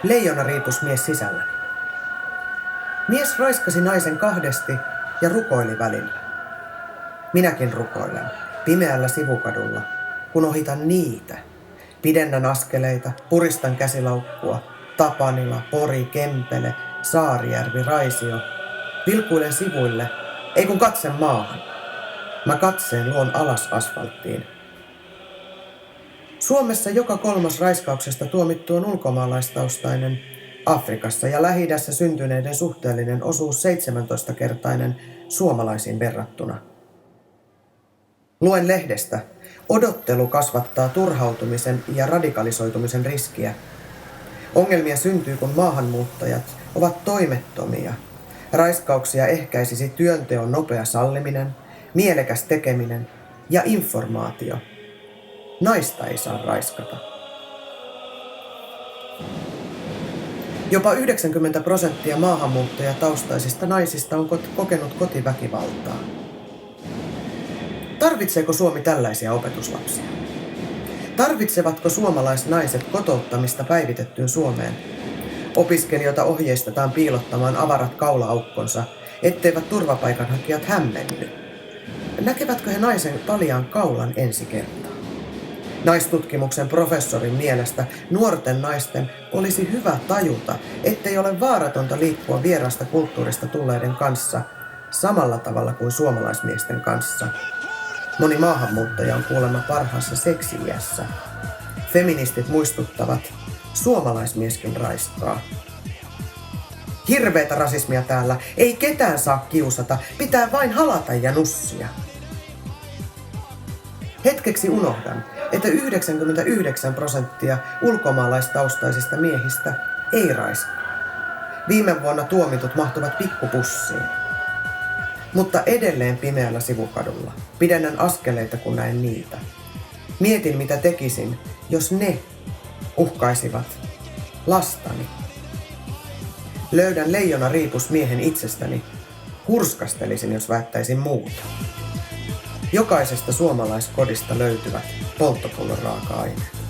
Leijona riipus mies sisälläni. Mies raiskasi naisen kahdesti ja rukoili välillä. Minäkin rukoilen, pimeällä sivukadulla, kun ohitan niitä. Pidennän askeleita, puristan käsilaukkua, Tapanila, Pori, Kempele, Saarijärvi, Raisio. Vilkuilen sivuille, ei kun katse maahan. Mä katseen luon alas asfalttiin. Suomessa joka kolmas raiskauksesta tuomittu on ulkomaalaistaustainen. Afrikassa ja Lähi-idässä syntyneiden suhteellinen osuus 17-kertainen suomalaisiin verrattuna. Luen lehdestä. Odottelu kasvattaa turhautumisen ja radikalisoitumisen riskiä. Ongelmia syntyy, kun maahanmuuttajat ovat toimettomia. Raiskauksia ehkäisisi työnteon nopea salliminen, mielekäs tekeminen ja informaatio. Naista ei saa raiskata. Jopa 90% maahanmuuttajataustaisista naisista on kokenut kotiväkivaltaa. Tarvitseeko Suomi tällaisia opetuslapsia? Tarvitsevatko suomalaisnaiset kotouttamista päivitettyyn Suomeen? Opiskelijoita ohjeistetaan piilottamaan avarat kaulaaukkonsa, etteivät turvapaikanhakijat hämmenny. Näkevätkö he naisen paljaan kaulan ensi kertaa? Naistutkimuksen professorin mielestä nuorten naisten olisi hyvä tajuta, ettei ole vaaratonta liikkua vieraasta kulttuurista tulleiden kanssa samalla tavalla kuin suomalaismiesten kanssa. Moni maahanmuuttaja on kuulemma parhaassa seksi-iässä. Feministit muistuttavat, suomalaismieskin raiskaa. Hirveetä rasismia täällä, ei ketään saa kiusata, pitää vain halata ja nussia. Hetkeksi unohdan, että 99% ulkomaalaistaustaisista miehistä ei raiskaa. Viime vuonna tuomitut mahtuvat pikkupussiin. Mutta edelleen pimeällä sivukadulla. Pidennän askeleita, kun näen niitä. Mietin, mitä tekisin, jos ne uhkaisivat lastani. Löydän leijona riipus miehen itsestäni. Hurskastelisin, jos väittäisin muuta. Jokaisesta suomalaiskodista löytyvät polttopullon raaka-aineet.